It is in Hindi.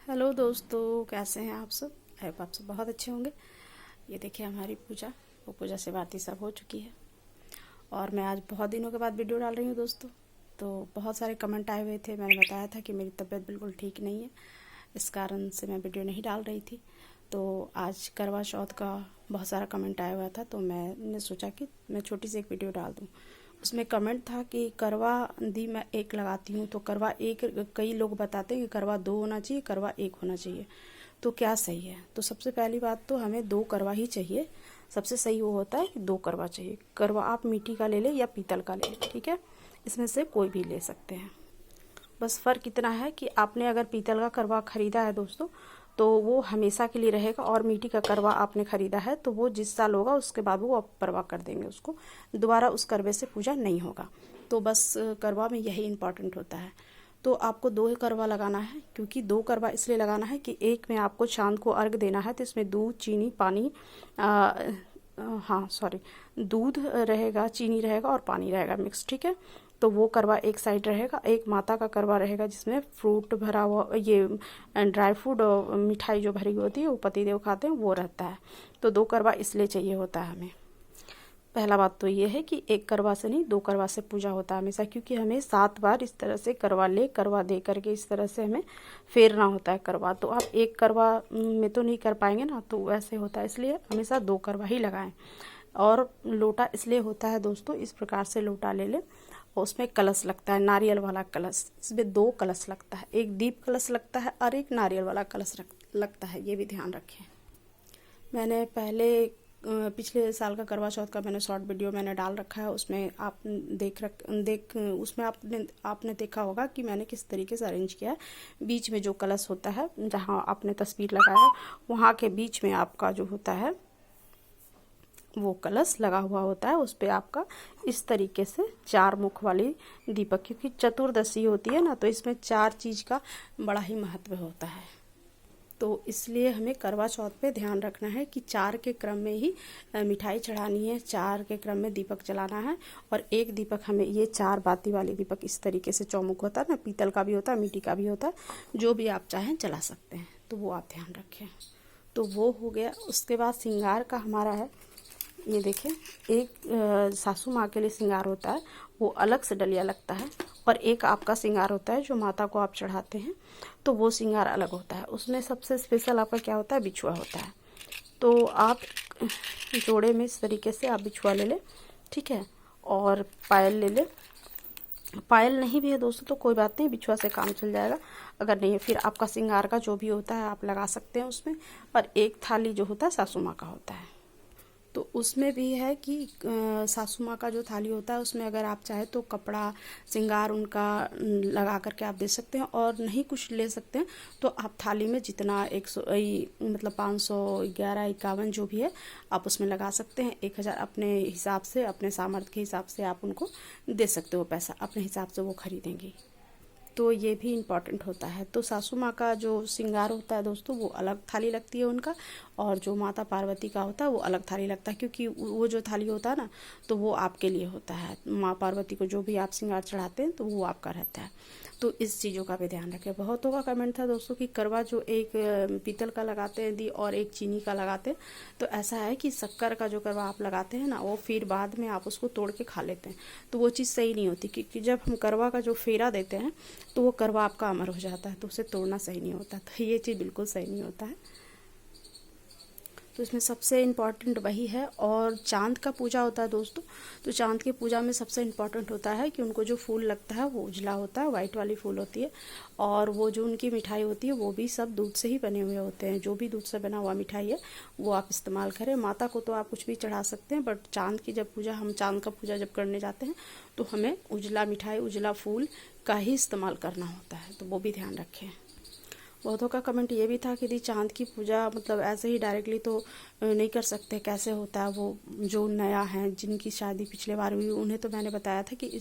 हेलो दोस्तों, कैसे हैं आप सब। आप सब बहुत अच्छे होंगे। ये देखिए हमारी पूजा, वो पूजा से आरती सब हो चुकी है और मैं आज बहुत दिनों के बाद वीडियो डाल रही हूँ दोस्तों। तो बहुत सारे कमेंट आए हुए थे, मैंने बताया था कि मेरी तबीयत बिल्कुल ठीक नहीं है, इस कारण से मैं वीडियो नहीं डाल रही थी। तो आज करवा चौथ का बहुत सारा कमेंट आया हुआ था, तो मैंने सोचा कि मैं छोटी सी एक वीडियो डाल दूँ। उसमें कमेंट था कि करवा दी मैं एक लगाती हूँ, तो करवा एक, कई लोग बताते हैं कि करवा दो होना चाहिए, करवा एक होना चाहिए, तो क्या सही है। तो सबसे पहली बात तो हमें दो करवा ही चाहिए। सबसे सही वो होता है कि दो करवा चाहिए। करवा आप मिट्टी का ले लें या पीतल का ले लें, ठीक है, इसमें से कोई भी ले सकते हैं। बस फ़र्क इतना है कि आपने अगर पीतल का करवा ख़रीदा है दोस्तों, तो वो हमेशा के लिए रहेगा, और मिट्टी का करवा आपने ख़रीदा है तो वो जिस साल होगा उसके बाद वो आप परवा कर देंगे, उसको दोबारा उस करवे से पूजा नहीं होगा। तो बस करवा में यही इम्पॉर्टेंट होता है। तो आपको दो ही करवा लगाना है, क्योंकि दो करवा इसलिए लगाना है कि एक में आपको चांद को अर्घ देना है, तो इसमें दूध, चीनी, पानी, दूध रहेगा, चीनी रहेगा और पानी रहेगा मिक्स, ठीक है। तो वो करवा एक साइड रहेगा। एक माता का करवा रहेगा जिसमें फ्रूट भरा हुआ, ये ड्राई फ्रूट और मिठाई जो भरी होती है वो पतिदेव खाते हैं, वो रहता है। तो दो करवा इसलिए चाहिए होता है हमें। पहला बात तो ये है कि एक करवा से नहीं, दो करवा से पूजा होता है हमेशा, क्योंकि हमें 7 बार इस तरह से करवा ले करवा दे करके इस तरह से हमें फेरना होता है करवा। तो आप एक करवा में तो नहीं कर पाएंगे ना, तो वैसे होता है, इसलिए हमेशा दो करवा ही लगाएं। और लोटा इसलिए होता है दोस्तों, इस प्रकार से लोटा ले लें और उसमें कलश लगता है, नारियल वाला कलश। इसमें 2 कलश लगता है, एक दीप कलश लगता है और एक नारियल वाला कलश लगता है, ये भी ध्यान रखें। मैंने पहले पिछले साल का करवा चौथ का मैंने शॉर्ट वीडियो मैंने डाल रखा है, उसमें आप उसमें आपने देखा होगा कि मैंने किस तरीके से अरेंज किया है। बीच में जो कलश होता है, जहाँ आपने तस्वीर लगाया, वहाँ के बीच में आपका जो होता है वो कलश लगा हुआ होता है। उस पर आपका इस तरीके से 4 मुख वाली दीपक, क्योंकि चतुर्दशी होती है ना, तो इसमें 4 चीज़ का बड़ा ही महत्व होता है। तो इसलिए हमें करवा चौथ पे ध्यान रखना है कि 4 के क्रम में ही मिठाई चढ़ानी है, 4 के क्रम में दीपक जलाना है। और एक दीपक हमें, ये 4 बाती वाली दीपक इस तरीके से चौमुख होता है ना, पीतल का भी होता है, मिट्टी का भी होता है, जो भी आप चाहें जला सकते हैं, तो वो आप ध्यान रखें। तो वो हो गया। उसके बाद श्रृंगार का हमारा है, ये देखें, एक सासू माँ के लिए श्रृंगार होता है, वो अलग से डलिया लगता है, और एक आपका श्रृंगार होता है जो माता को आप चढ़ाते हैं, तो वो श्रृंगार अलग होता है। उसमें सबसे स्पेशल आपका क्या होता है, बिछुआ होता है। तो आप जोड़े में इस तरीके से आप बिछुआ ले लें, ठीक है, और पायल ले लें। पायल नहीं भी है दोस्तों तो कोई बात नहीं, बिछुआ से काम चल जाएगा। अगर नहीं है फिर आपका श्रृंगार का जो भी होता है आप लगा सकते हैं उसमें। और एक थाली जो होता है सासू माँ का होता है, तो उसमें भी है कि सासू माँ का जो थाली होता है उसमें अगर आप चाहे तो कपड़ा श्रृंगार उनका लगा करके आप दे सकते हैं, और नहीं कुछ ले सकते हैं तो आप थाली में जितना 100 मतलब 511 51 जो भी है आप उसमें लगा सकते हैं। 1000 अपने हिसाब से, अपने सामर्थ्य के हिसाब से आप उनको दे सकते हो, पैसा अपने हिसाब से वो खरीदेंगी। तो ये भी इम्पॉर्टेंट होता है। तो सासू माँ का जो श्रृंगार होता है दोस्तों, वो अलग थाली लगती है उनका, और जो माता पार्वती का होता है वो अलग थाली लगता है, क्योंकि वो जो थाली होता है ना, तो वो आपके लिए होता है। माँ पार्वती को जो भी आप श्रृंगार चढ़ाते हैं तो वो आपका रहता है। तो इस चीज़ों का भी ध्यान रखें। बहुतों का कमेंट था दोस्तों कि करवा जो एक पीतल का लगाते हैं दी और एक चीनी का लगाते हैं, तो ऐसा है कि शक्कर का जो करवा आप लगाते हैं ना, वो फिर बाद में आप उसको तोड़ के खा लेते हैं, तो वो चीज़ सही नहीं होती। क्योंकि जब हम करवा का जो फेरा देते हैं तो वो करवा आपका अमर हो जाता है, तो उसे तोड़ना सही नहीं होता। तो ये चीज़ बिल्कुल सही नहीं होता है। तो इसमें सबसे इम्पॉर्टेंट वही है। और चांद का पूजा होता है दोस्तों, तो चांद की पूजा में सबसे इम्पॉर्टेंट होता है कि उनको जो फूल लगता है वो उजला होता है, वाइट वाली फूल होती है। और वो जो उनकी मिठाई होती है वो भी सब दूध से ही बने हुए होते हैं। जो भी दूध से बना हुआ मिठाई है वो आप इस्तेमाल करें। माता को तो आप कुछ भी चढ़ा सकते हैं, बट चांद की जब पूजा, हम चांद का पूजा जब करने जाते हैं तो हमें उजला मिठाई, उजला फूल का ही इस्तेमाल करना होता है, तो वो भी ध्यान रखें। बहुतों का कमेंट ये भी था कि दी चांद की पूजा मतलब ऐसे ही डायरेक्टली तो नहीं कर सकते, कैसे होता है वो। जो नया है, जिनकी शादी पिछले बार हुई, उन्हें तो मैंने बताया था कि